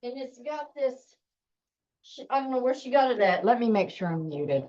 And it's got this, I don't know where she got it at. Let me make sure I'm muted.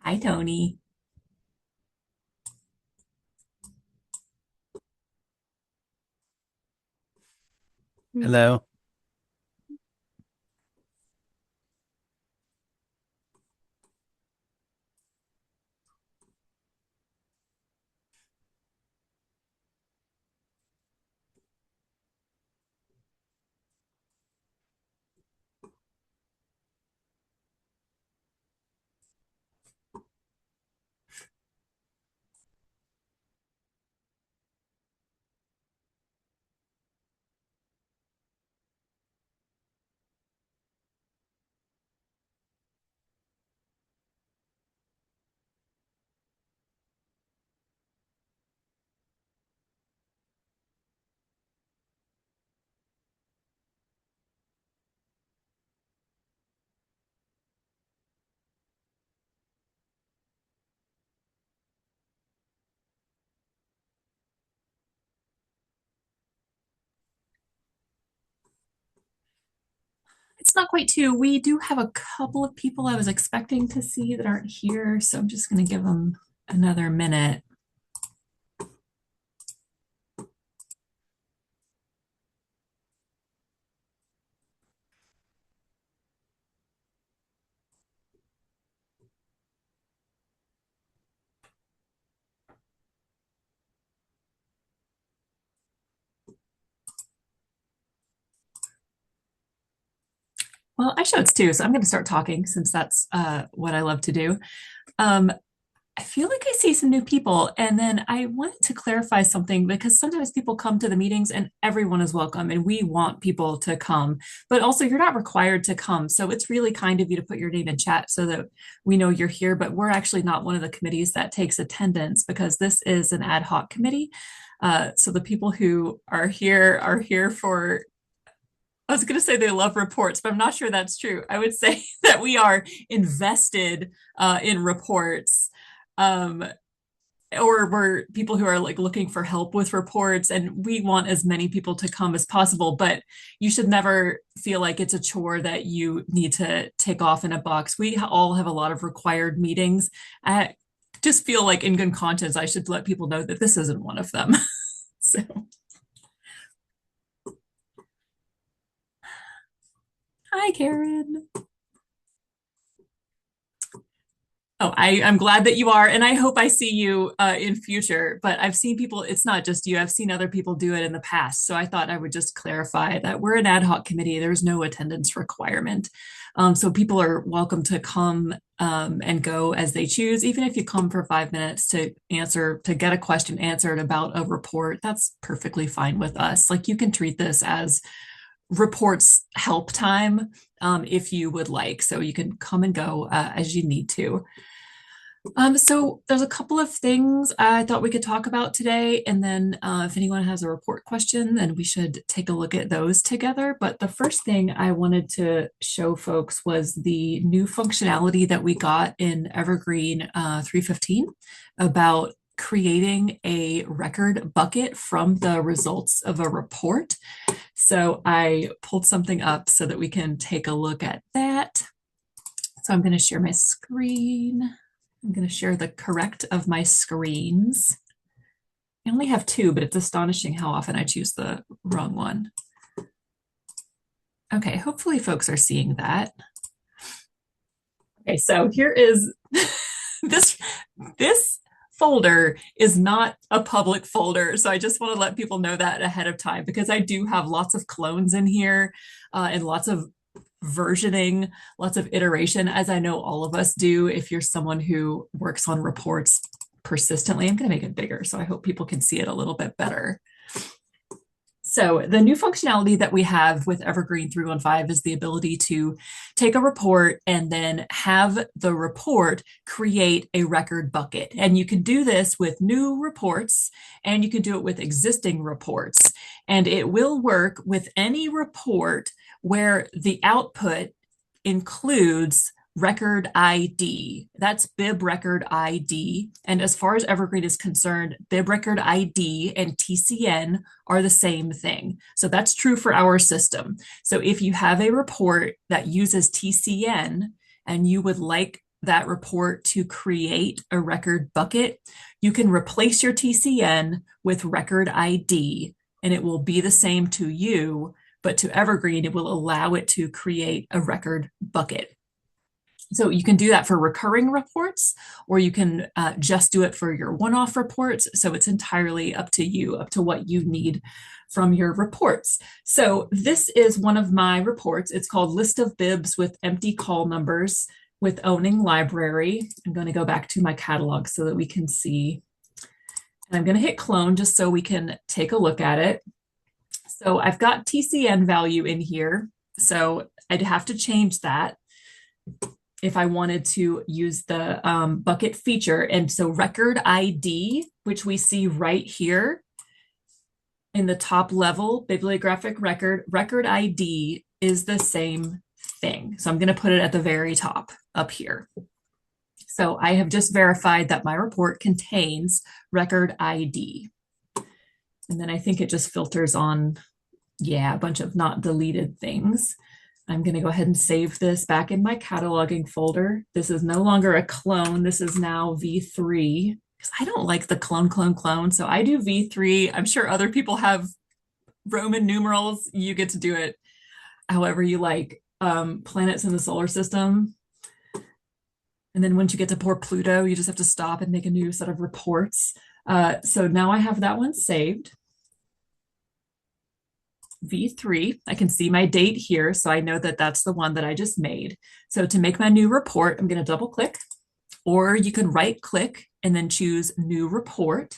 Hi, Tony. Hello. It's not quite two. We do have a couple of people I was expecting to see that aren't here, so I'm just going to give them another minute. Well, I showed it's two, so I'm going to start talking since that's what I love to do. Um, I feel like I see some new people, and then I wanted to clarify something because sometimes people come to the meetings and everyone is welcome, and we want people to come, but also you're not required to come. So it's really kind of you to put your name in chat so that we know you're here, but we're actually not one of the committees that takes attendance because this is an ad hoc committee. So the people who are here for I was going to say they love reports, but I'm not sure that's true. I would say that we are invested in reports, um, or we're people who are like looking for help with reports, and we want as many people to come as possible. But you should never feel like it's a chore that you need to tick off in a box. We all have a lot of required meetings. I just feel like in good conscience, I should let people know that this isn't one of them. So, hi, Karen. Oh, I'm glad that you are, and I hope I see you in future. But I've seen people, it's not just you, I've seen other people do it in the past. So I thought I would just clarify that we're an ad hoc committee. There's no attendance requirement. So people are welcome to come and go as they choose. Even if you come for 5 minutes to get a question answered about a report, that's perfectly fine with us. Like you can treat this as reports help time if you would like. So you can come and go as you need to. So there's a couple of things I thought we could talk about today, and then if anyone has a report question, then we should take a look at those together. But the first thing I wanted to show folks was the new functionality that we got in Evergreen 315 about creating a record bucket from the results of a report. So I pulled something up so that we can take a look at that. So I'm going to share my screen. I'm going to share the correct of my screens. I only have two, but it's astonishing how often I choose the wrong one. Okay, hopefully folks are seeing that. Okay, so here is this this folder is not a public folder. So I just want to let people know that ahead of time because I do have lots of clones in here and lots of versioning, lots of iteration, as I know all of us do. If you're someone who works on reports persistently, I'm going to make it bigger so I hope people can see it a little bit better. So the new functionality that we have with Evergreen 315 is the ability to take a report and then have the report create a record bucket. And you can do this with new reports and you can do it with existing reports. And it will work with any report where the output includes record ID. That's bib record ID. And as far as Evergreen is concerned, bib record ID and TCN are the same thing. So that's true for our system. So if you have a report that uses TCN and you would like that report to create a record bucket, you can replace your TCN with record ID, and it will be the same to you, but to Evergreen, it will allow it to create a record bucket. So you can do that for recurring reports, or you can just do it for your one-off reports. So it's entirely up to you, up to what you need from your reports. So this is one of my reports. It's called List of Bibs with Empty Call Numbers with Owning Library. I'm going to go back to my catalog so that we can see. And I'm going to hit clone just so we can take a look at it. So I've got TCN value in here. So I'd have to change that if I wanted to use the bucket feature. And so record ID, which we see right here in the top level, bibliographic record ID is the same thing. So I'm going to put it at the very top up here. So I have just verified that my report contains record ID. And then I think it just filters on, yeah, a bunch of not deleted things. I'm going to go ahead and save this back in my cataloging folder. This is no longer a clone. This is now V3 because I don't like the clone. So I do V3. I'm sure other people have Roman numerals. You get to do it however you like. Planets in the solar system. And then once you get to poor Pluto, you just have to stop and make a new set of reports. So now I have that one saved. V3, I can see my date here, so I know that that's the one that I just made. So to make my new report, I'm going to double click, or you can right click and then choose New Report.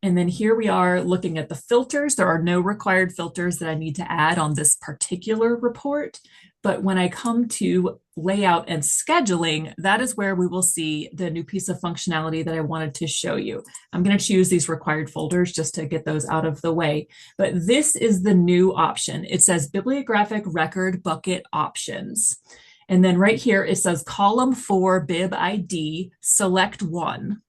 And then here we are looking at the filters. There are no required filters that I need to add on this particular report. But when I come to layout and scheduling, that is where we will see the new piece of functionality that I wanted to show you. I'm going to choose these required folders just to get those out of the way. But this is the new option. It says bibliographic record bucket options. And then right here, it says column 4 bib ID, select one.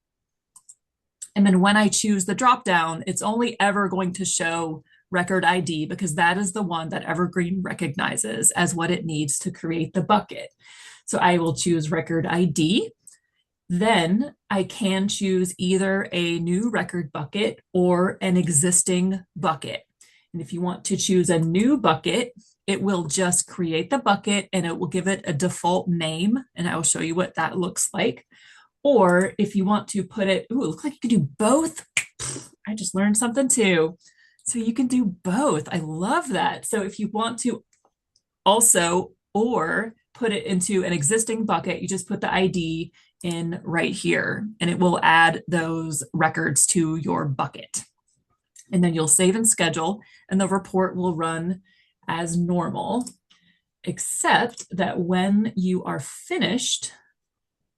And then when I choose the dropdown, it's only ever going to show record ID because that is the one that Evergreen recognizes as what it needs to create the bucket. So I will choose record ID. Then I can choose either a new record bucket or an existing bucket. And if you want to choose a new bucket, it will just create the bucket and it will give it a default name. And I will show you what that looks like. Or if you want to put it, ooh, it looks like you can do both. I just learned something too. So you can do both. I love that. So if you want to also, or put it into an existing bucket, you just put the ID in right here and it will add those records to your bucket. And then you'll save and schedule and the report will run as normal, except that when you are finished,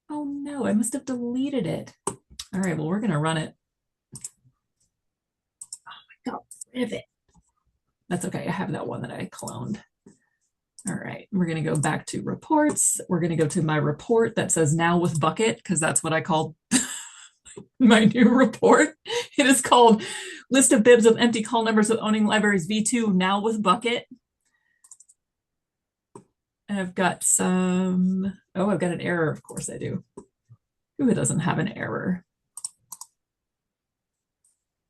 oh no, I must have deleted it. All right, well, we're gonna run it. Oh, I got rid of it. That's okay, I have that one that I cloned. All right, we're gonna go back to reports. We're gonna go to my report that says now with bucket, because that's what I called my new report. It is called List of Bibs of Empty Call Numbers with Owning Libraries V2 now with bucket. And I've got some, oh, I've got an error. Of course I do. Who doesn't have an error?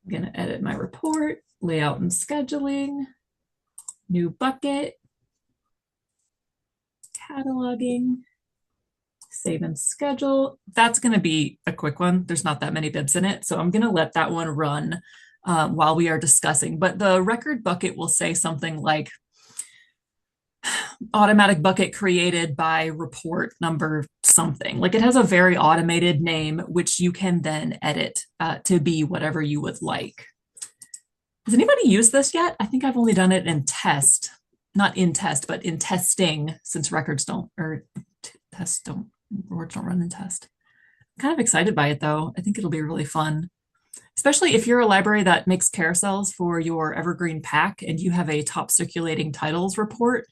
I'm going to edit my report, layout and scheduling, new bucket, cataloging, save and schedule. That's going to be a quick one. There's not that many bibs in it. So I'm going to let that one run while we are discussing. But the record bucket will say something like, automatic bucket created by report number something. Like it has a very automated name, which you can then edit to be whatever you would like. Has anybody used this yet? I think I've only done it in test, not in test, but in testing since records don't, or tests don't, reports don't run in test. I'm kind of excited by it though. I think it'll be really fun. Especially if you're a library that makes carousels for your Evergreen pack and you have a top circulating titles report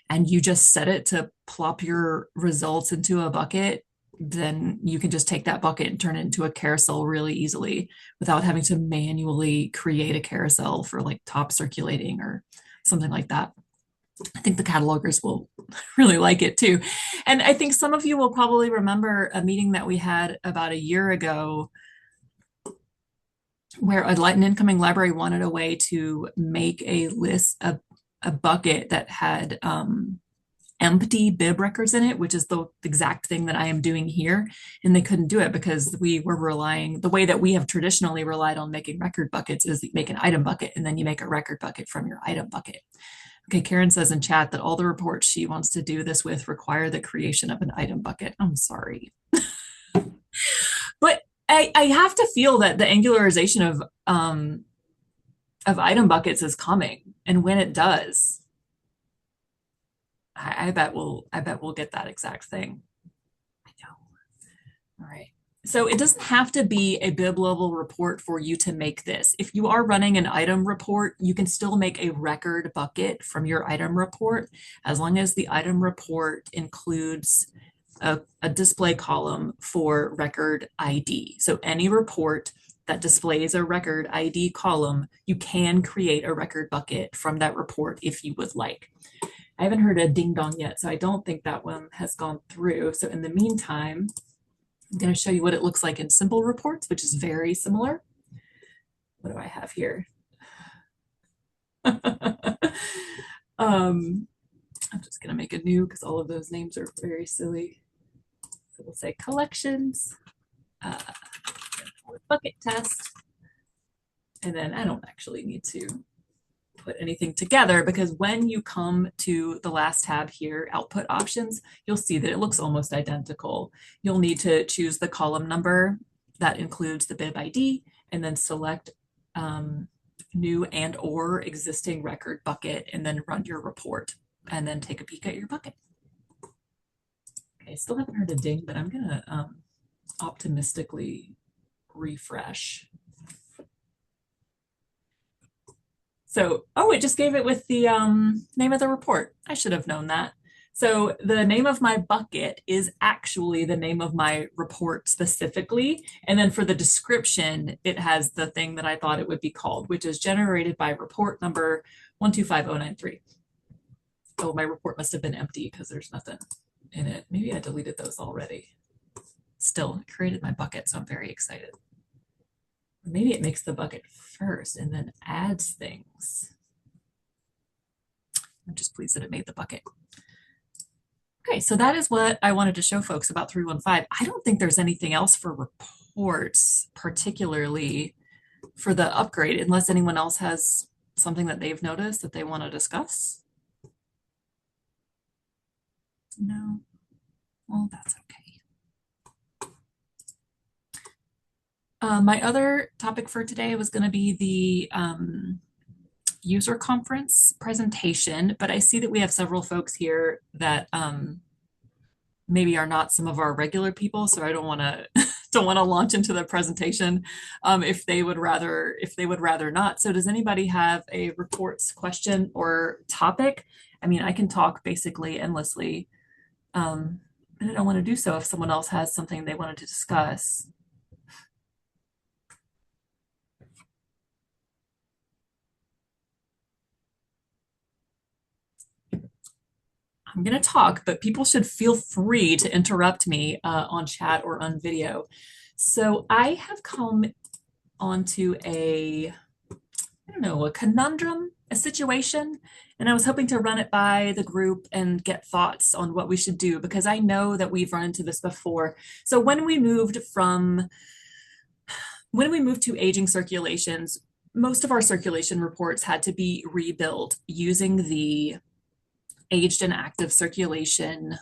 and you just set it to plop your results into a bucket, then you can just take that bucket and turn it into a carousel really easily without having to manually create a carousel for like top circulating or something like that. I think the catalogers will really like it too. And I think some of you will probably remember a meeting that we had about a year ago where an incoming library wanted a way to make a list of a bucket that had empty bib records in it, which is the exact thing that I am doing here. And they couldn't do it because we were relying, the way that we have traditionally relied on making record buckets is you make an item bucket and then you make a record bucket from your item bucket. Okay, Karen says in chat that all the reports she wants to do this with require the creation of an item bucket. I'm sorry. But I have to feel that the angularization of item buckets is coming. And when it does, I bet we'll get that exact thing. I know. All right. So it doesn't have to be a bib level report for you to make this. If you are running an item report, you can still make a record bucket from your item report, as long as the item report includes a display column for record ID. So any report that displays a record ID column, you can create a record bucket from that report if you would like. I haven't heard a ding dong yet, so I don't think that one has gone through. So in the meantime, I'm going to show you what it looks like in simple reports, which is very similar. What do I have here? I'm just going to make a new because all of those names are very silly. So we'll say collections, bucket test, and then I don't actually need to put anything together because when you come to the last tab here, output options, you'll see that it looks almost identical. You'll need to choose the column number that includes the bib ID and then select new and or existing record bucket and then run your report and then take a peek at your bucket. Okay, still haven't heard a ding, but I'm gonna optimistically refresh. So, oh, it just gave it with the name of the report. I should have known that. So the name of my bucket is actually the name of my report specifically. And then for the description, it has the thing that I thought it would be called, which is generated by report number 125093. Oh, my report must have been empty because there's nothing in it. Maybe I deleted those already. Still, it created my bucket, so I'm very excited. Maybe it makes the bucket first and then adds things. I'm just pleased that it made the bucket. Okay, so that is what I wanted to show folks about 315. I don't think there's anything else for reports, particularly for the upgrade, unless anyone else has something that they've noticed that they want to discuss. No, well, that's okay. My other topic for today was going to be the user conference presentation, but I see that we have several folks here that maybe are not some of our regular people, so I don't want to don't want to launch into the presentation if they would rather not. So does anybody have a reports question or topic? I mean, I can talk basically endlessly, but I don't want to do so if someone else has something they wanted to discuss. I'm going to talk, but people should feel free to interrupt me on chat or on video. So I have come onto a conundrum, a situation, and I was hoping to run it by the group and get thoughts on what we should do, because I know that we've run into this before. So when we moved to aging circulations, most of our circulation reports had to be rebuilt using the aged and active circulation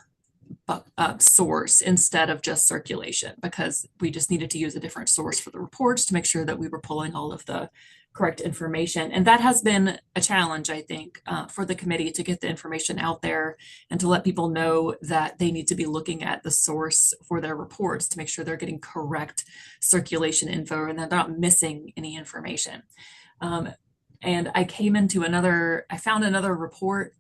source instead of just circulation, because we just needed to use a different source for the reports to make sure that we were pulling all of the correct information. And that has been a challenge, I think, for the committee to get the information out there and to let people know that they need to be looking at the source for their reports to make sure they're getting correct circulation info and they're not missing any information. And I found another report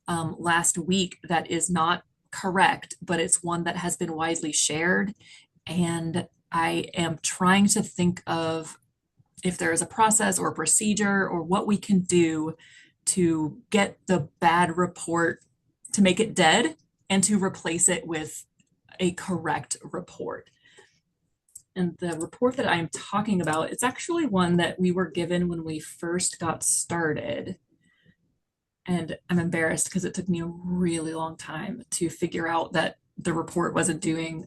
last week that is not correct, but it's one that has been widely shared. And I am trying to think of if there is a process or a procedure or what we can do to get the bad report, to make it dead and to replace it with a correct report. And the report that I'm talking about, it's actually one that we were given when we first got started. And I'm embarrassed because it took me a really long time to figure out that the report wasn't doing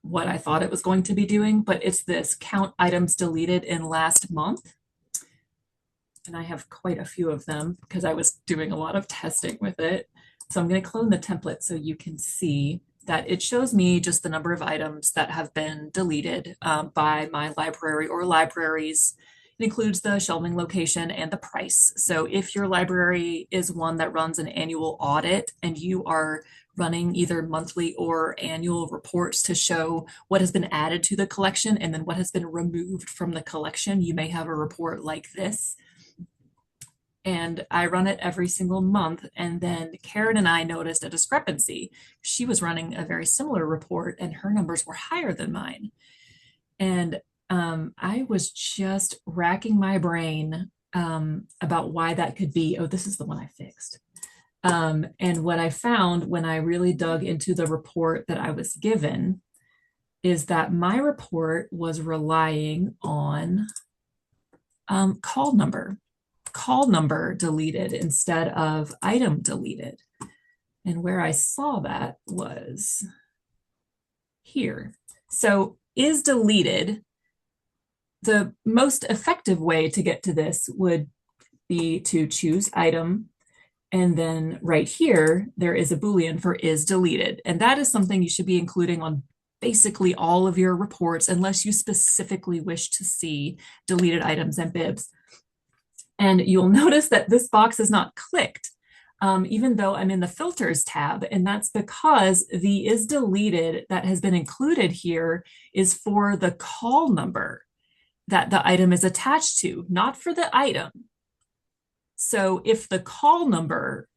what I thought it was going to be doing, but it's this count items deleted in last month. And I have quite a few of them because I was doing a lot of testing with it. So I'm going to clone the template so you can see that it shows me just the number of items that have been deleted by my library or libraries. It includes the shelving location and the price. So if your library is one that runs an annual audit and you are running either monthly or annual reports to show what has been added to the collection and then what has been removed from the collection, you may have a report like this. And I run it every single month. And then Karen and I noticed a discrepancy. She was running a very similar report and her numbers were higher than mine. And I was just racking my brain about why that could be. Oh, this is the one I fixed. And what I found when I really dug into the report that I was given is that my report was relying on call number deleted instead of item deleted. And where I saw that was here. So is deleted, the most effective way to get to this would be to choose item. And then right here, there is a Boolean for is deleted. And that is something you should be including on basically all of your reports, unless you specifically wish to see deleted items and bibs. And you'll notice that this box is not clicked, even though I'm in the filters tab. And that's because the is deleted that has been included here is for the call number that the item is attached to, not for the item. So if the call number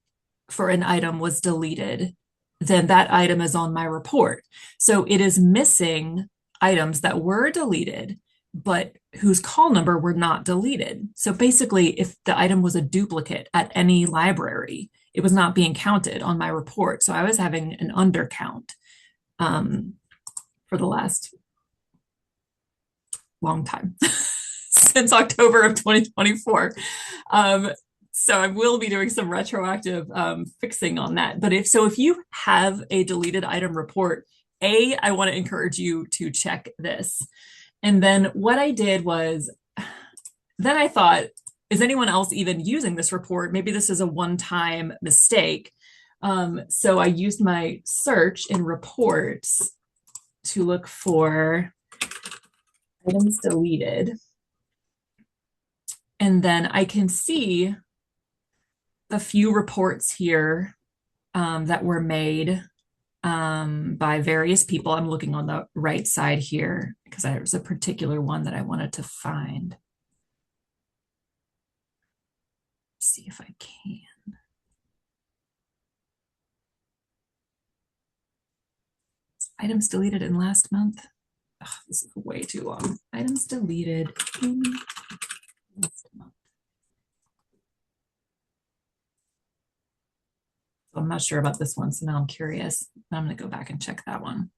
for an item was deleted, then that item is on my report. So it is missing items that were deleted, but whose call number were not deleted. So basically, if the item was a duplicate at any library, it was not being counted on my report. So I was having an undercount for the last long time, since October of 2024. So I will be doing some retroactive fixing on that. But if you have a deleted item report, I want to encourage you to check this. And then what I did was, then I thought, is anyone else even using this report? Maybe this is a one-time mistake. So I used my search in reports to look for items deleted. And then I can see a few reports here that were made by various people. I'm looking on the right side here because there's a particular one that I wanted to find. Let's see if I can. Items deleted in last month. Oh, this is way too long. Items deleted in last month. I'm not sure about this one, so now I'm curious. I'm going to go back and check that one.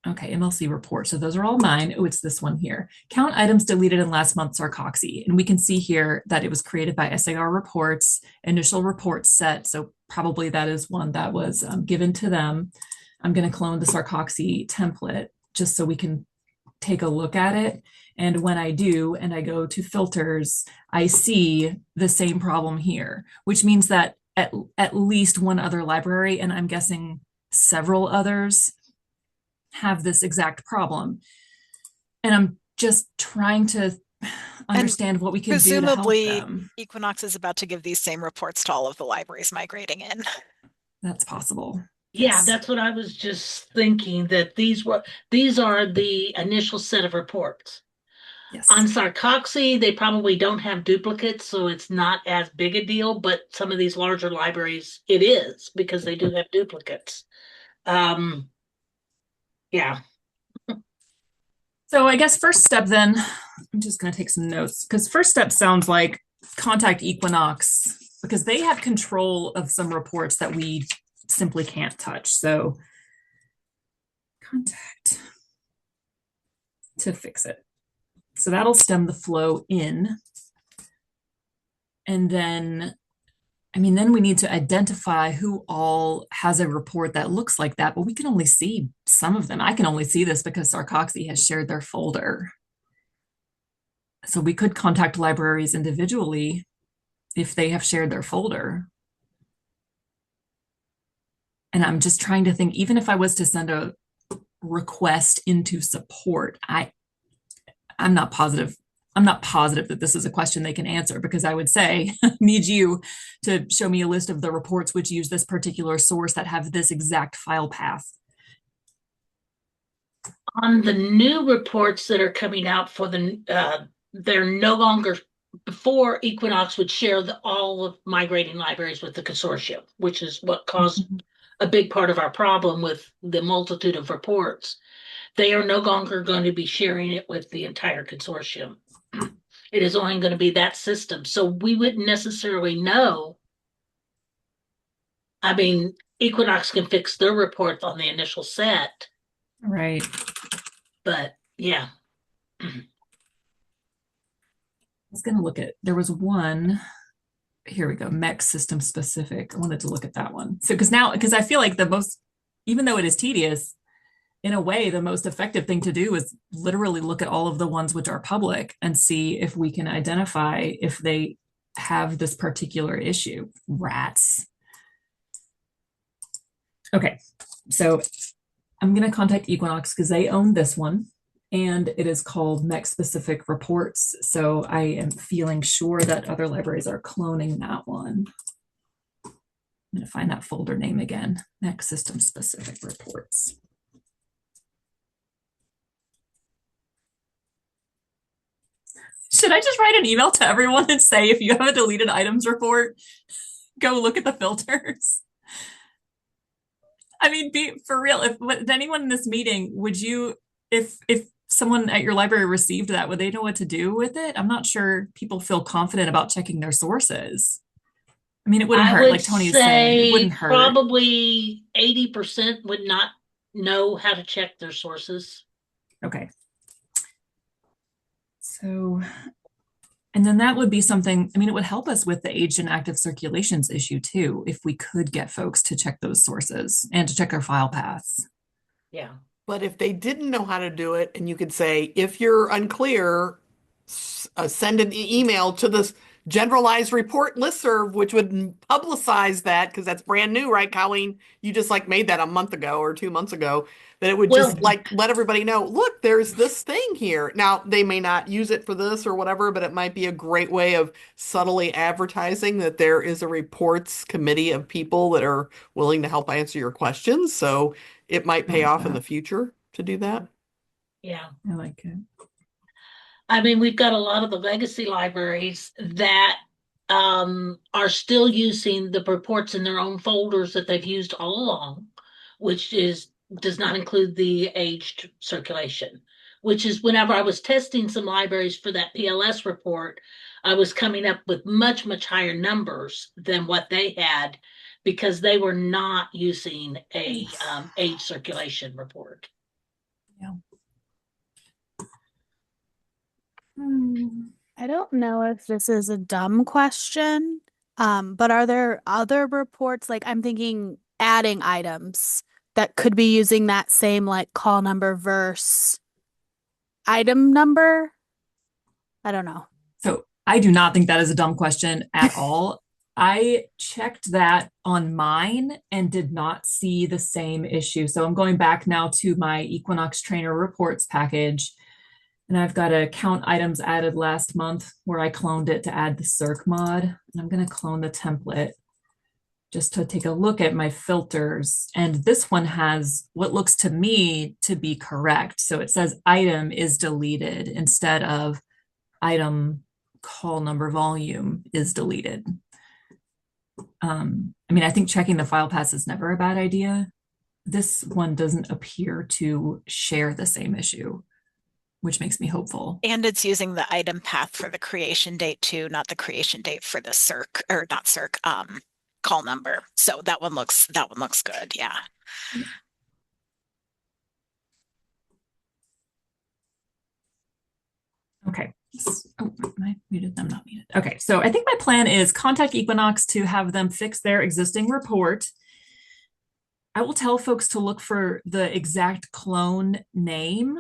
Okay, MLC report. So those are all mine. Oh, it's this one here. Count items deleted in last month's Sarcoxy. And we can see here that it was created by SAR reports, initial report set. So probably that is one that was given to them. I'm going to clone the Sarcoxy template just so we can take a look at it. And when I do, and I go to filters, I see the same problem here, which means that at least one other library, and I'm guessing several others, have this exact problem. And I'm just trying to understand what we can do to help them. Equinox is about to give these same reports to all of the libraries migrating in. That's possible. Yeah, Yes. that's what I was just thinking, that these are the initial set of reports. Yes. On Sarcoxy, they probably don't have duplicates, so it's not as big a deal, but some of these larger libraries, it is, because they do have duplicates. Yeah. So I guess first step then, I'm just going to take some notes because first step sounds like contact Equinox because they have control of some reports that we simply can't touch. So contact to fix it. So that'll stem the flow in. And then, I mean, then we need to identify who all has a report that looks like that, but we can only see some of them. I can only see this because Sarcoxy has shared their folder. So we could contact libraries individually if they have shared their folder. And I'm just trying to think, even if I was to send a request into support, I'm not positive. I'm not positive that this is a question they can answer because I would say, need you to show me a list of the reports which use this particular source that have this exact file path. On the new reports that are coming out for they're no longer, before Equinox would share all of migrating libraries with the consortium, which is what caused a big part of our problem with the multitude of reports. They are no longer going to be sharing it with the entire consortium. It is only going to be that system. So we wouldn't necessarily know. I mean, Equinox can fix their report on the initial set. Right. But yeah. I was going to look at, there was one, here we go, mech system specific. I wanted to look at that one. So, because I feel like even though it is tedious, in a way, the most effective thing to do is literally look at all of the ones which are public and see if we can identify if they have this particular issue. Rats. Okay, so I'm going to contact Equinox because they own this one and it is called mech specific reports. So I am feeling sure that other libraries are cloning that one. I'm going to find that folder name again, mech system specific reports. Should I just write an email to everyone and say, if you have a deleted items report, go look at the filters? I mean, for real, if anyone in this meeting, would you, if someone at your library received that, would they know what to do with it? I'm not sure people feel confident about checking their sources. I mean, it wouldn't hurt, like Tony is saying, it wouldn't hurt. Probably 80% would not know how to check their sources. Okay. So, and then that would be something, I mean, it would help us with the aged and active circulations issue too, if we could get folks to check those sources and to check our file paths. Yeah. But if they didn't know how to do it, and you could say, if you're unclear, send an email to this generalized report listserv, which would publicize that, because that's brand new, right, Colleen? You just like made that a month ago or 2 months ago, that it would just like let everybody know, look, there's this thing here. Now, they may not use it for this or whatever, but it might be a great way of subtly advertising that there is a reports committee of people that are willing to help answer your questions. So it might pay off in the future to do that. Yeah. I like it. I mean, we've got a lot of the legacy libraries that are still using the reports in their own folders that they've used all along, which does not include the aged circulation, which is whenever I was testing some libraries for that PLS report, I was coming up with much, much higher numbers than what they had because they were not using a age circulation report. Yeah. I don't know if this is a dumb question, but are there other reports, like I'm thinking adding items that could be using that same like call number verse item number? I don't know. So I do not think that is a dumb question at all. I checked that on mine and did not see the same issue. So I'm going back now to my Equinox Trainer reports package. And I've got a count items added last month where I cloned it to add the circ mod. And I'm going to clone the template just to take a look at my filters. And this one has what looks to me to be correct. So it says item is deleted instead of item call number volume is deleted. I mean, I think checking the file paths is never a bad idea. This one doesn't appear to share the same issue. which makes me hopeful. And it's using the item path for the creation date too, not the creation date for the circ or not circ, call number. So that one looks good. Yeah. Okay. Oh, am I muted? I'm not muted. Okay. So I think my plan is contact Equinox to have them fix their existing report. I will tell folks to look for the exact clone name,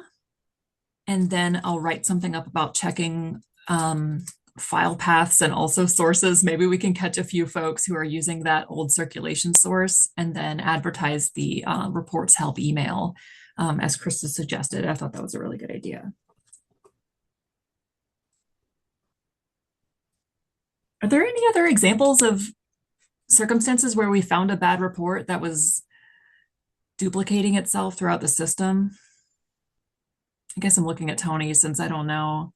and then I'll write something up about checking file paths and also sources. Maybe we can catch a few folks who are using that old circulation source and then advertise the reports help email, as Krista suggested. I thought that was a really good idea. Are there any other examples of circumstances where we found a bad report that was duplicating itself throughout the system? I guess I'm looking at Tony since I don't know.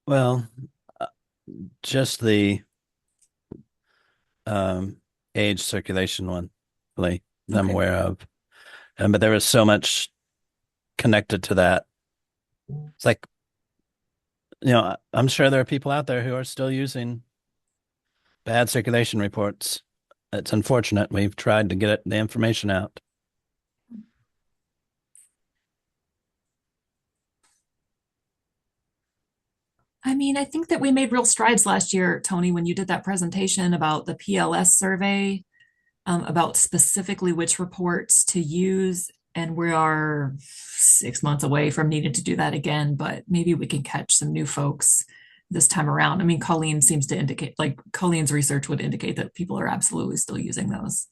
Well, just the age circulation one, really, that I'm Okay. aware of. But there was so much connected to that. It's like, I'm sure there are people out there who are still using bad circulation reports. It's unfortunate. We've tried to get the information out. I mean, I think that we made real strides last year, Tony, when you did that presentation about the PLS survey, about specifically which reports to use. And we are 6 months away from needing to do that again, but maybe we can catch some new folks this time around. I mean, Colleen seems to indicate, like Colleen's research would indicate that people are absolutely still using those.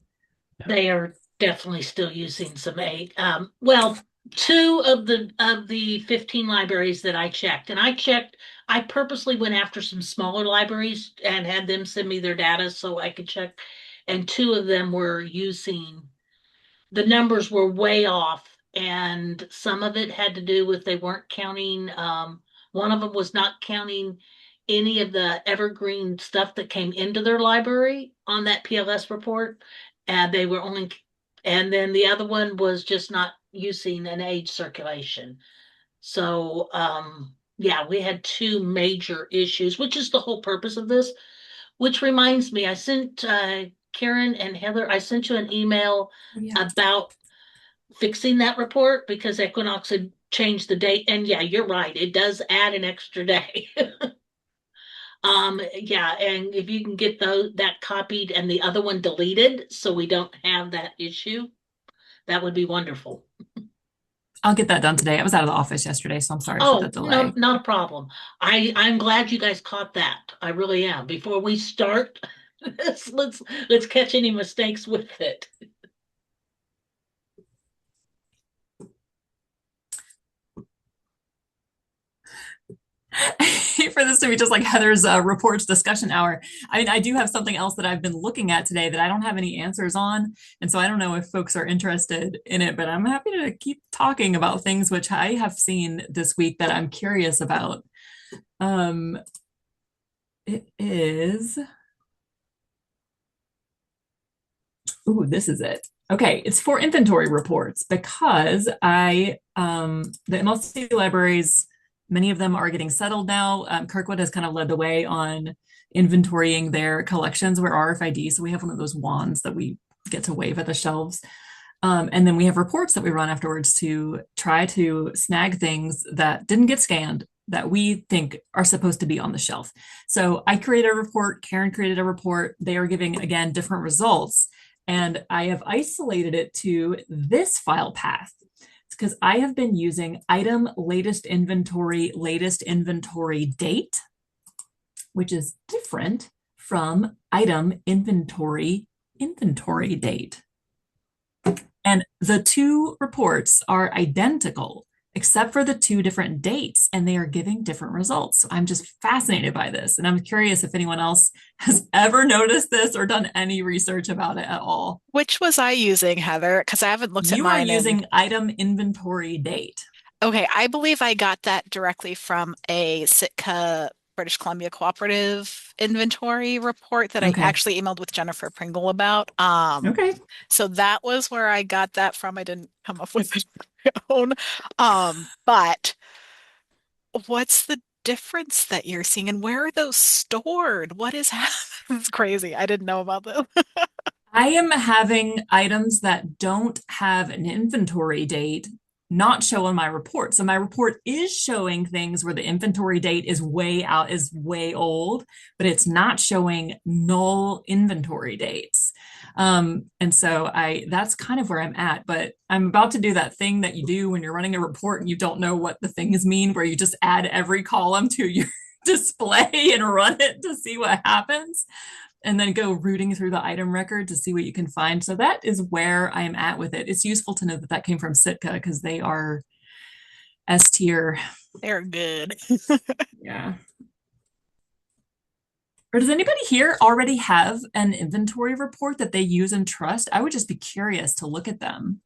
They are definitely still using some eight. Well, two of the 15 libraries that I checked, and I purposely went after some smaller libraries and had them send me their data so I could check. And two of them were using, the numbers were way off, and some of it had to do with they weren't counting. One of them was not counting any of the evergreen stuff that came into their library on that PLS report. And they were only, and then the other one was just not using an age circulation. So, yeah, we had two major issues, which is the whole purpose of this. Which reminds me, I sent Karen and Heather, I sent you an email about fixing that report because Equinox had changed the date. And yeah, you're right, it does add an extra day. Yeah, and if you can get that copied and the other one deleted so we don't have that issue, that would be wonderful. I'll get that done today. I was out of the office yesterday, so I'm sorry for Oh, the delay. no, not a problem. I'm glad you guys caught that. I really am. Before we start, let's catch any mistakes with it. For this to be just like Heather's reports discussion hour. I mean, I do have something else that I've been looking at today that I don't have any answers on. And so I don't know if folks are interested in it, but I'm happy to keep talking about things which I have seen this week that I'm curious about. It is, ooh, this is it. Okay, it's for inventory reports because the MLC libraries, many of them are getting settled now. Kirkwood has kind of led the way on inventorying their collections. We're RFID, so we have one of those wands that we get to wave at the shelves. And then we have reports that we run afterwards to try to snag things that didn't get scanned that we think are supposed to be on the shelf. So I created a report, Karen created a report. They are giving, again, different results. And I have isolated it to this file path. Because I have been using item latest inventory date, which is different from item inventory date. And the two reports are identical, except for the two different dates, and they are giving different results. So I'm just fascinated by this. And I'm curious if anyone else has ever noticed this or done any research about it at all. Which was I using, Heather? Because I haven't looked at You are mine. using item inventory date. Okay, I believe I got that directly from a Sitka British Columbia Cooperative Inventory report that I Okay. actually emailed with Jennifer Pringle about. Okay. So that was where I got that from. I didn't come up with it on my own. But what's the difference that you're seeing, and where are those stored? What is happening? It's crazy. I didn't know about this. I am having items that don't have an inventory date not show on my report. So my report is showing things where the inventory date is way out, is way old, but it's not showing null inventory dates. And so that's kind of where I'm at, but I'm about to do that thing that you do when you're running a report and you don't know what the things mean, where you just add every column to your display and run it to see what happens, and then go rooting through the item record to see what you can find. So that is where I am at with it. It's useful to know that that came from Sitka because they are S tier. They're good. Yeah. Or does anybody here already have an inventory report that they use and trust? I would just be curious to look at them.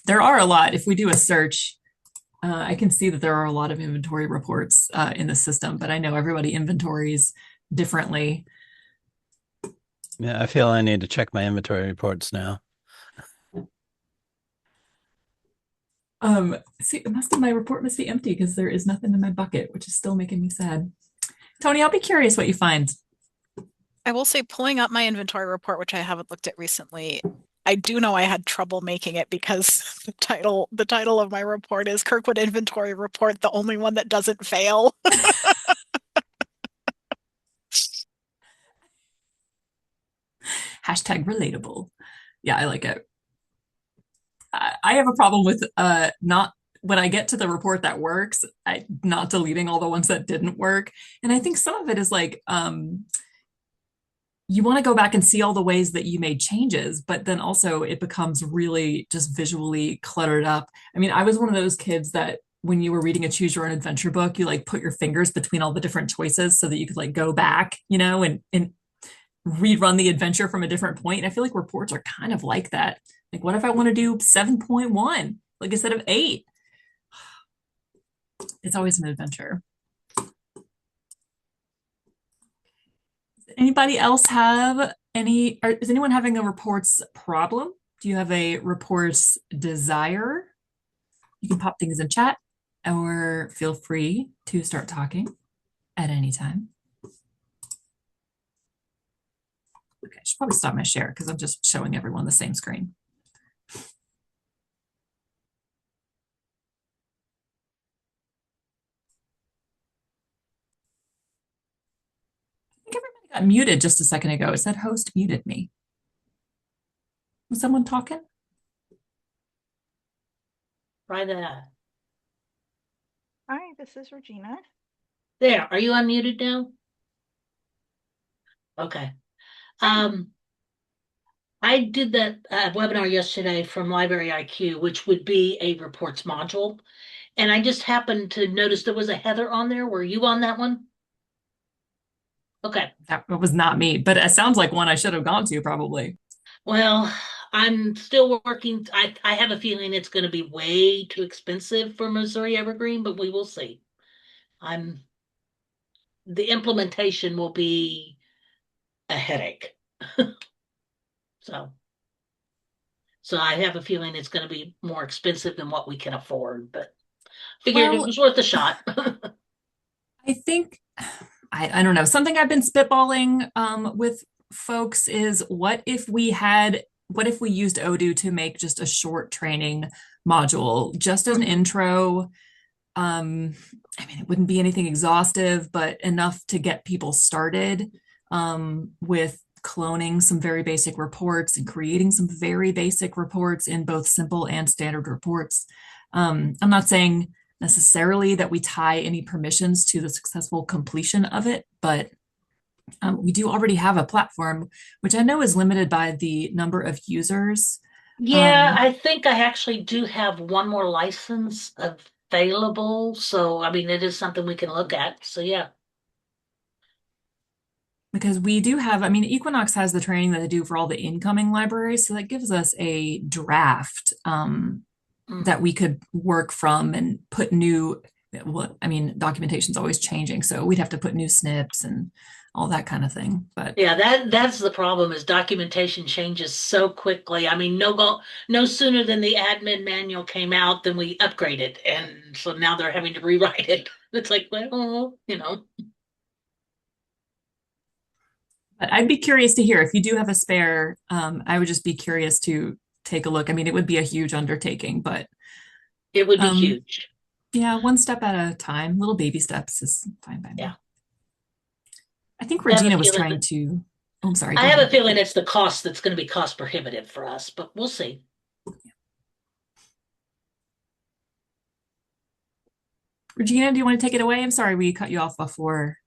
There are a lot. If we do a search, I can see that there are a lot of inventory reports in the system, but I know everybody inventories differently. Yeah, I feel I need to check my inventory reports now. See, my report must be empty because there is nothing in my bucket, which is still making me sad. Tony, I'll be curious what you find. I will say, pulling up my inventory report, which I haven't looked at recently, I do know I had trouble making it because the title of my report is Kirkwood Inventory Report, the only one that doesn't fail. Hashtag relatable. Yeah, I like it. I have a problem with not when I get to the report that works, not deleting all the ones that didn't work. And I think some of it is like you want to go back and see all the ways that you made changes, but then also it becomes really just visually cluttered up. I mean, I was one of those kids that when you were reading a choose your own adventure book, you like put your fingers between all the different choices so that you could like go back, and rerun the adventure from a different point. And I feel like reports are kind of like that. Like, what if I want to do 7.1, like instead of 8? It's always an adventure. Anybody else have is anyone having a reports problem? Do you have a reports desire? You can pop things in chat or feel free to start talking at any time. Okay, I should probably stop my share because I'm just showing everyone the same screen. I think everybody got muted just a second ago. It said host muted me. Was someone talking? Try that. Hi, this is Regina. There, are you unmuted now? Okay. I did that webinar yesterday from Library IQ, which would be a reports module. And I just happened to notice there was a Heather on there. Were you on that one? Okay. That was not me, but it sounds like one I should have gone to probably. Well, I'm still working. I have a feeling it's going to be way too expensive for Missouri Evergreen, but we will see. The implementation will be a headache. So I have a feeling it's going to be more expensive than what we can afford, but figured it was worth a shot. I think, I don't know, something I've been spitballing with folks is what if we used Odoo to make just a short training module, just as an intro. I mean, it wouldn't be anything exhaustive, but enough to get people started with cloning some very basic reports and creating some very basic reports in both simple and standard reports. I'm not saying necessarily that we tie any permissions to the successful completion of it, but we do already have a platform, which I know is limited by the number of users. Yeah, I think I actually do have one more license available. So, I mean, it is something we can look at. So, yeah. Because we do have, I mean, Equinox has the training that they do for all the incoming libraries. So that gives us a draft that we could work from and put new, well, I mean, documentation's always changing, so we'd have to put new snips and all that kind of thing. But Yeah, that's the problem is documentation changes so quickly. I mean, no sooner than the admin manual came out than we upgraded. And so now they're having to rewrite it. It's like, well, but I'd be curious to hear if you do have a spare. I would just be curious to take a look. I mean, it would be a huge undertaking, but it would be huge. yeah, one step at a time, little baby steps is fine by me. Yeah. I think I have a Regina was feeling trying to, oh, I'm sorry. I go have a ahead. feeling it's the cost that's going to be cost prohibitive for us, but we'll see. Regina, do you want to take it away? I'm sorry we cut you off before.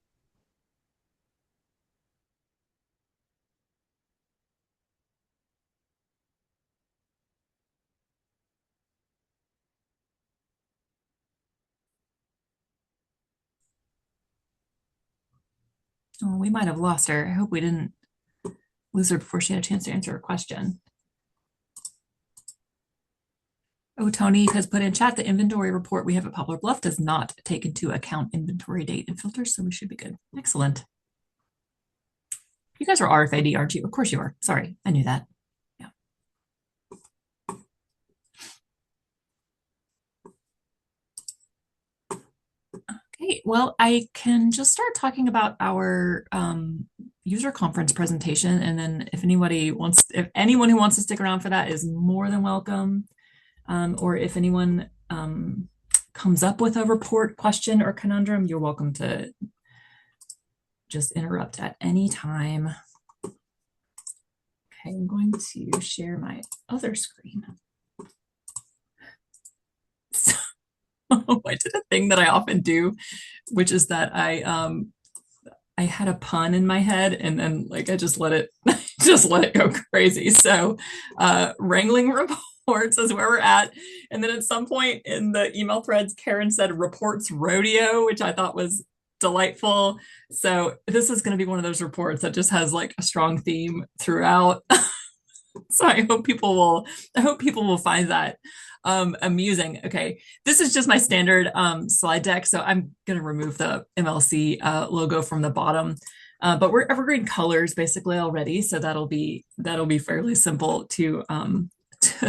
Oh, we might have lost her. I hope we didn't lose her before she had a chance to answer her question. Oh, Tony has put in chat the inventory report we have at Poplar Bluff does not take into account inventory date and filters, so we should be good. Excellent. You guys are RFID, aren't you? Of course you are. Sorry, I knew that. Yeah. Okay, well, I can just start talking about our user conference presentation, and then if anyone who wants to stick around for that is more than welcome. Or if anyone comes up with a report, question, or conundrum, you're welcome to just interrupt at any time. Okay, I'm going to share my other screen. So, I did a thing that I often do, which is that I had a pun in my head and then like I just let it go crazy. So wrangling reports is where we're at. And then at some point in the email threads, Karen said reports rodeo, which I thought was delightful. So this is going to be one of those reports that just has like a strong theme throughout. So I hope people will find that amusing. Okay, this is just my standard slide deck. So I'm going to remove the MLC logo from the bottom. But we're evergreen colors basically already, so that'll be fairly simple to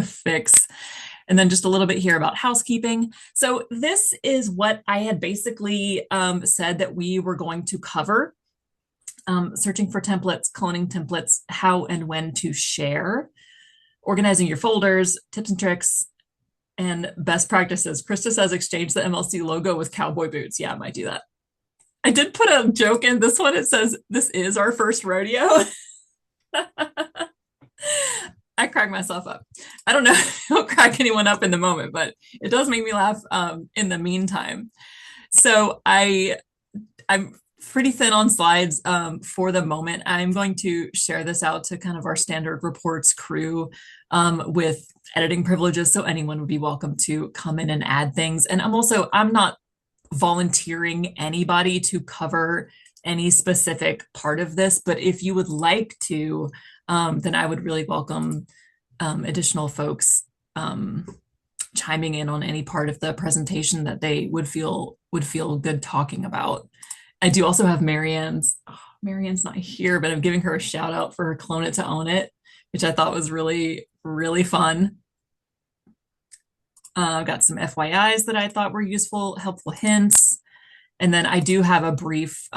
fix. And then just a little bit here about housekeeping. So this is what I had basically said that we were going to cover. Searching for templates, cloning templates, how and when to share, organizing your folders, tips and tricks, and best practices. Krista says exchange the MLC logo with cowboy boots. Yeah, I might do that. I did put a joke in this one. It says, this is our first rodeo. I crack myself up. I don't know if it'll crack anyone up in the moment, but it does make me laugh in the meantime. So I'm pretty thin on slides for the moment. I'm going to share this out to kind of our standard reports crew with editing privileges, so anyone would be welcome to come in and add things. And I'm not volunteering anybody to cover any specific part of this, but if you would like to, then I would really welcome additional folks chiming in on any part of the presentation that they would feel good talking about. I do also have Marianne's not here, but I'm giving her a shout out for her Clone It to Own It, which I thought was really, really fun. I've got some FYIs that I thought were helpful hints. And then I do have a brief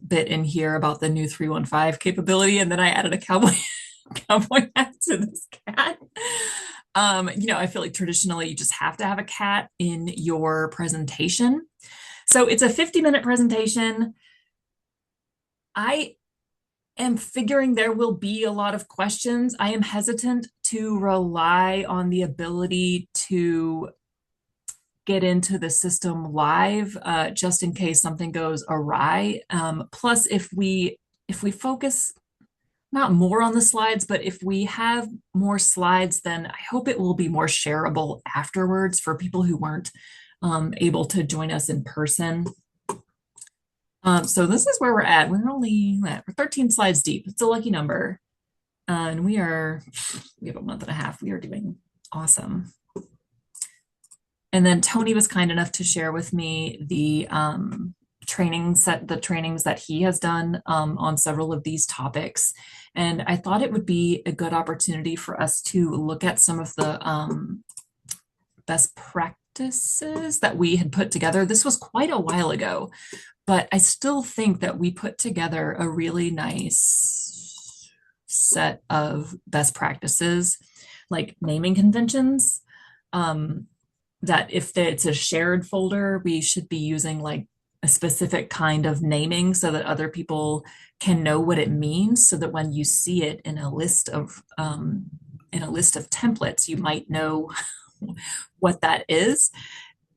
bit in here about the new 315 capability. And then I added a cowboy hat to this cat. I feel like traditionally you just have to have a cat in your presentation. So it's a 50-minute presentation. I am figuring there will be a lot of questions. I am hesitant to rely on the ability to get into the system live, just in case something goes awry. Plus, if we focus not more on the slides, but if we have more slides, then I hope it will be more shareable afterwards for people who weren't able to join us in person. So this is where we're at. We're 13 slides deep. It's a lucky number. And we have a month and a half. We are doing awesome. And then Tony was kind enough to share with me the trainings that he has done on several of these topics. And I thought it would be a good opportunity for us to look at some of the best practices that we had put together. This was quite a while ago, but I still think that we put together a really nice set of best practices, like naming conventions. That if it's a shared folder, we should be using like a specific kind of naming so that other people can know what it means, so that when you see it in a list of templates, you might know what that is.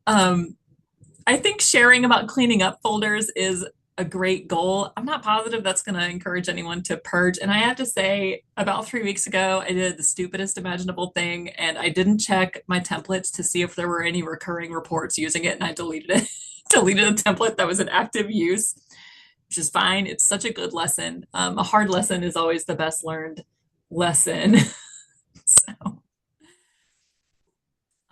I think sharing about cleaning up folders is a great goal. I'm not positive that's going to encourage anyone to purge. And I have to say, about 3 weeks ago, I did the stupidest imaginable thing, and I didn't check my templates to see if there were any recurring reports using it, and I deleted it. Deleted a template that was in active use, which is fine. It's such a good lesson. A hard lesson is always the best learned lesson. So.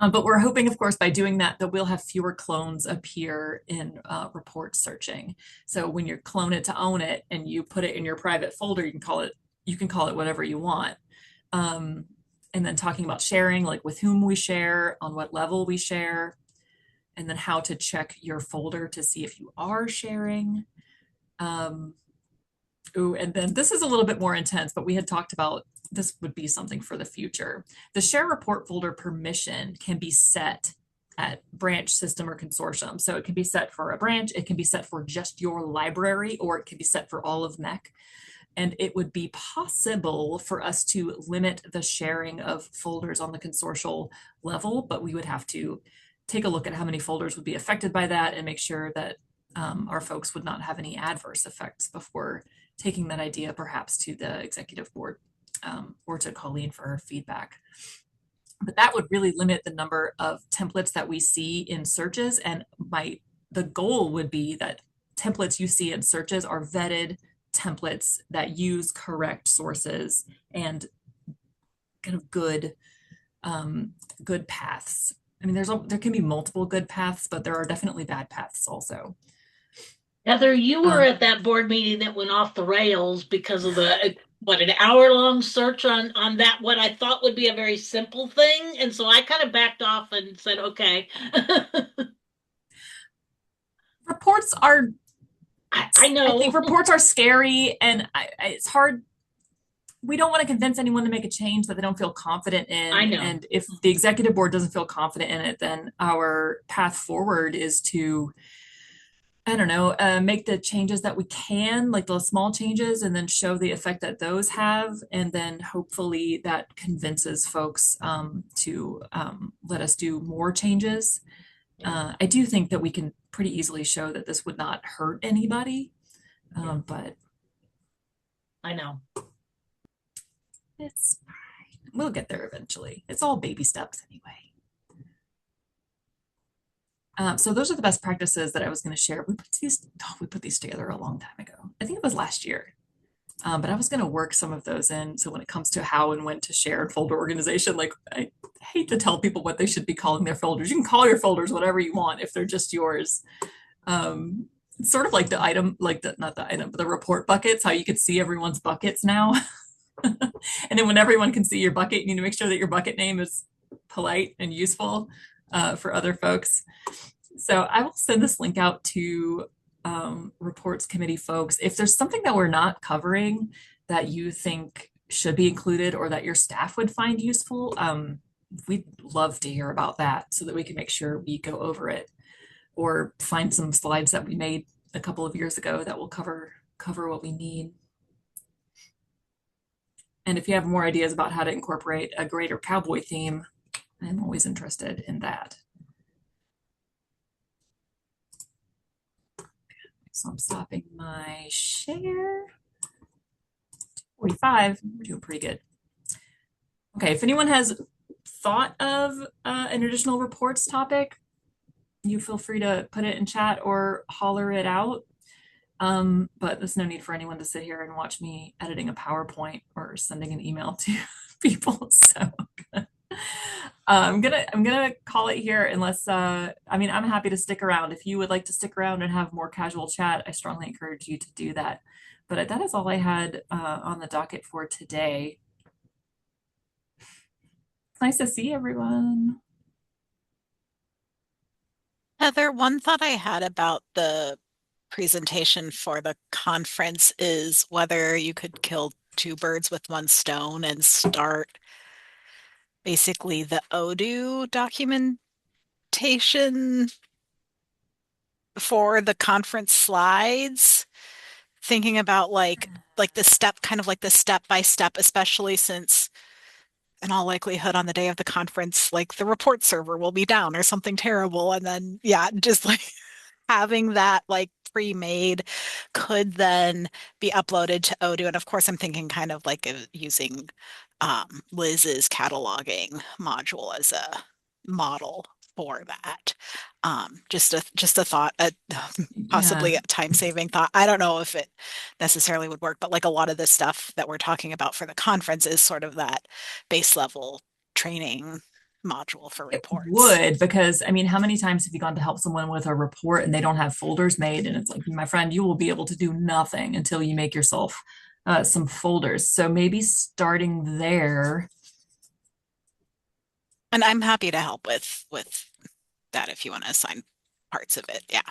But we're hoping, of course, by doing that we'll have fewer clones appear in report searching. So when you clone it to own it and you put it in your private folder, you can call it whatever you want. And then talking about sharing, like with whom we share, on what level we share, and then how to check your folder to see if you are sharing. And then this is a little bit more intense, but we had talked about this would be something for the future. The share report folder permission can be set at branch, system, or consortium. So it can be set for a branch, it can be set for just your library, or it can be set for all of MEC. And it would be possible for us to limit the sharing of folders on the consortial level, but we would have to take a look at how many folders would be affected by that and make sure that our folks would not have any adverse effects before taking that idea perhaps to the executive board or to Colleen for her feedback. But that would really limit the number of templates that we see in searches. And the goal would be that templates you see in searches are vetted templates that use correct sources and kind of good paths. I mean, there can be multiple good paths, but there are definitely bad paths also. Heather, you were at that board meeting that went off the rails because of an hour-long search on that, what I thought would be a very simple thing. And so I kind of backed off and said, okay. Reports are, I know. I think reports are scary, and it's hard. We don't want to convince anyone to make a change that they don't feel confident in. I know. And if the executive board doesn't feel confident in it, then our path forward is to, I don't know, make the changes that we can, like the small changes, and then show the effect that those have. And then hopefully that convinces folks to let us do more changes. I do think that we can pretty easily show that this would not hurt anybody, but I know. it's fine. We'll get there eventually. It's all baby steps anyway. So those are the best practices that I was going to share. We put these together a long time ago. I think it was last year. But I was going to work some of those in. So when it comes to how and when to share and folder organization, like I hate to tell people what they should be calling their folders. You can call your folders whatever you want if they're just yours. It's sort of like the item, like not the item, but the report buckets, how you could see everyone's buckets now. And then when everyone can see your bucket, you need to make sure that your bucket name is polite and useful for other folks. So I will send this link out to reports committee folks. If there's something that we're not covering that you think should be included or that your staff would find useful, we'd love to hear about that so that we can make sure we go over it or find some slides that we made a couple of years ago that will cover what we need. And if you have more ideas about how to incorporate a greater cowboy theme, I'm always interested in that. So I'm stopping my share. 45, we're doing pretty good. Okay, if anyone has thought of an additional reports topic, you feel free to put it in chat or holler it out. But there's no need for anyone to sit here and watch me editing a PowerPoint or sending an email to people. So I'm gonna call it here unless I mean I'm happy to stick around. If you would like to stick around and have more casual chat, I strongly encourage you to do that. But that is all I had on the docket for today. It's nice to see everyone. Heather, one thought I had about the presentation for the conference is whether you could kill two birds with one stone and start basically the Odoo documentation for the conference slides, thinking about like the step, kind of like the step by step, especially since in all likelihood on the day of the conference, like the report server will be down or something terrible. And then, yeah, just like having that like pre-made could then be uploaded to Odoo. And of course, I'm thinking kind of like of using Liz's cataloging module as a model for that. Just a thought, Yeah. possibly a time-saving thought. I don't know if it necessarily would work, but like a lot of the stuff that we're talking about for the conference is sort of that base level training module for It reports. would, because I mean, how many times have you gone to help someone with a report and they don't have folders made? And it's like, my friend, you will be able to do nothing until you make yourself some folders. So maybe starting there. And I'm happy to help with that if you want to assign parts of it. Yeah.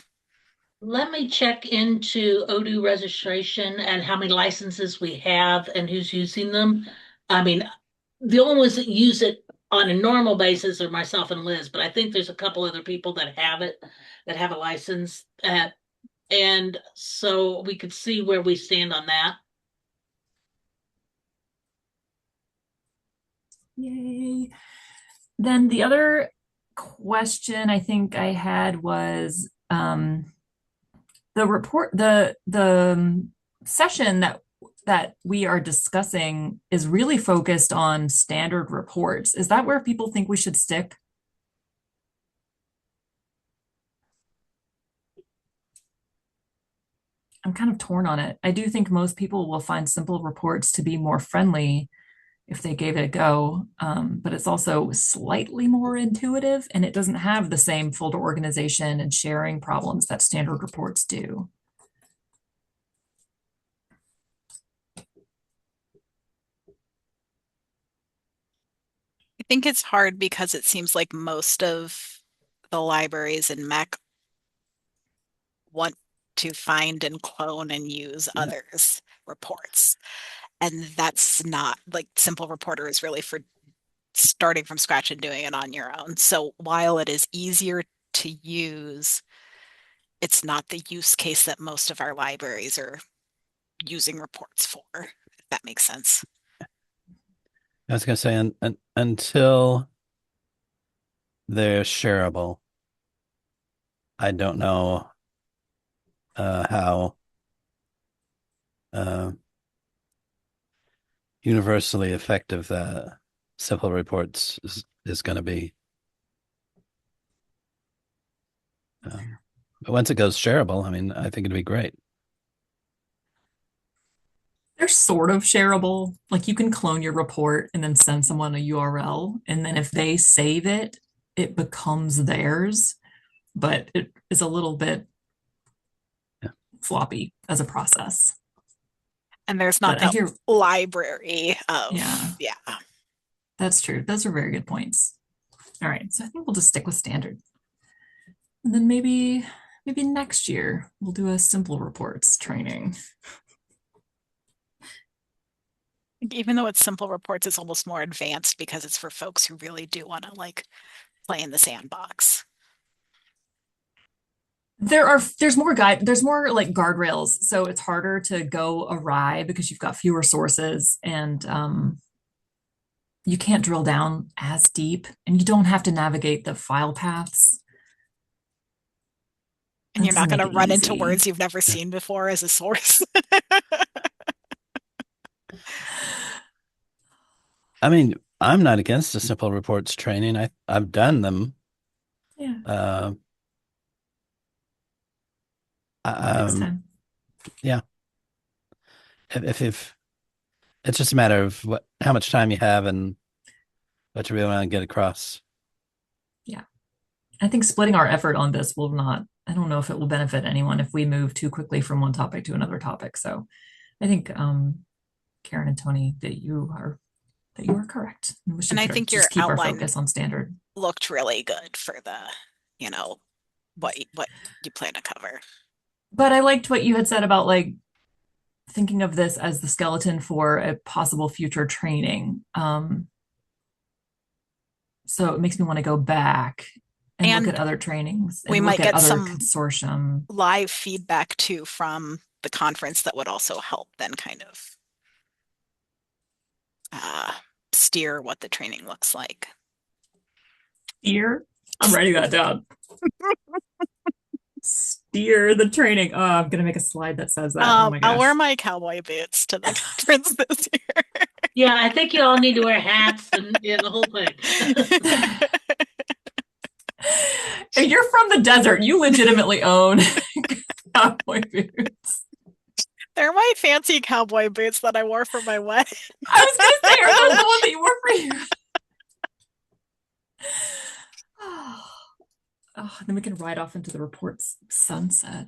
Let me check into Odoo registration and how many licenses we have and who's using them. I mean, the only ones that use it on a normal basis are myself and Liz, but I think there's a couple other people that have it, that have a license. And so we could see where we stand on that. Yay. Then the other question I think I had was the report, the session that we are discussing is really focused on standard reports. Is that where people think we should stick? I'm kind of torn on it. I do think most people will find simple reports to be more friendly if they gave it a go, but it's also slightly more intuitive and it doesn't have the same folder organization and sharing problems that standard reports do. I think it's hard because it seems like most of the libraries in Mac want to find and clone and use Yeah. others' reports. And that's not like Simple Reporter is really for starting from scratch and doing it on your own. So while it is easier to use, it's not the use case that most of our libraries are using reports for, if that makes sense. I was gonna say, until they're shareable, I don't know how uh, universally effective the simple reports is going to be. But once it goes shareable, I mean, I think it'd be great. They're sort of shareable. Like you can clone your report and then send someone a URL. And then if they save it, it becomes theirs, but it is a little bit Yeah. floppy as a process. And there's not But I that hear, library of, yeah, yeah. that's true. Those are very good points. All right, so I think we'll just stick with standard. And then maybe next year we'll do a simple reports training. Even though it's simple reports, it's almost more advanced because it's for folks who really do want to like play in the sandbox. There's more like guardrails, so it's harder to go awry because you've got fewer sources and you can't drill down as deep and you don't have to navigate the file paths. And That you're not doesn't going make to it run into easy. words you've never seen before as a source. I mean, I'm not against the simple reports training. I've done them. Yeah, Uh, next um, time. yeah. If it's just a matter of how much time you have and what you really want to get across. I think splitting our effort on this will not, I don't know if it will benefit anyone if we move too quickly from one topic to another topic. So I think Karen and Tony, that you are correct. We should And I think your just keep our outline focus on standard. looked really good for the, what you plan to cover. But I liked what you had said about like thinking of this as the skeleton for a possible future training. So it makes me want to go back and look And at other trainings we and might look at get other some consortium. live feedback too from the conference that would also help then kind of steer what the training looks like. Steer? I'm writing that down. Steer the training. Oh, I'm gonna make a slide that says that. Oh my I'll wear gosh. my cowboy boots to the conference this year. Yeah, I think you all need to wear hats and yeah, the whole thing. If you're from the desert, you legitimately own cowboy boots. They're my fancy cowboy boots that I wore for my wedding. I was gonna say, are those the ones that you wore for you? Oh, then we can ride off into the report's sunset.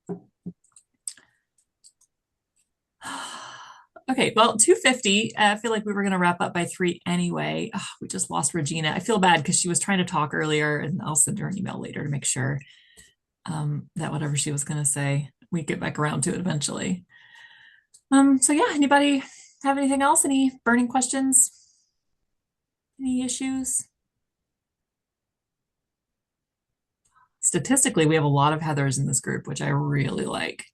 Okay. Okay, well, 2:50. I feel like we were going to wrap up by 3 anyway. Oh, we just lost Regina. I feel bad because she was trying to talk earlier, and I'll send her an email later to make sure that whatever she was going to say, we get back around to it eventually. So yeah, anybody have anything else? Any burning questions? Any issues? Statistically, we have a lot of Heathers in this group, which I really like.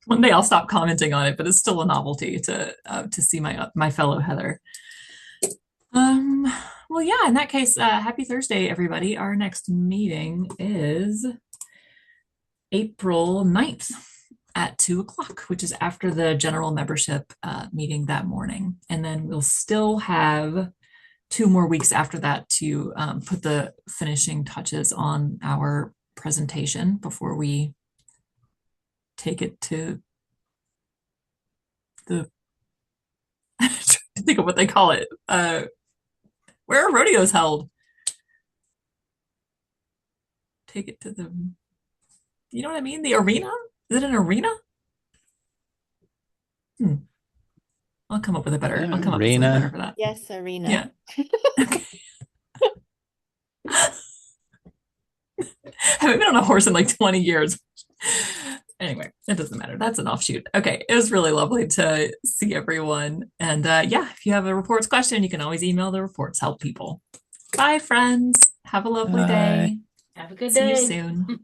One day I'll stop commenting on it, but it's still a novelty to see my fellow Heather. Well, yeah, in that case, happy Thursday, everybody. Our next meeting is April 9th at 2 o'clock, which is after the general membership meeting that morning. And then we'll still have 2 more weeks after that to put the finishing touches on our presentation before we take it to the think of what they call it. Where are rodeos held? Take it to the, you know what I mean? The arena? Is it an arena? I'll come up with a better. I'll come up with something Arena. better for that. Yes, arena. Yeah. Okay. Haven't been on a horse in like 20 years. Anyway, it doesn't matter. That's an offshoot. Okay, it was really lovely to see everyone. And yeah, if you have a reports question, you can always email the reports help people. Bye, friends. Have a lovely Bye. day. Have a good See day. you soon.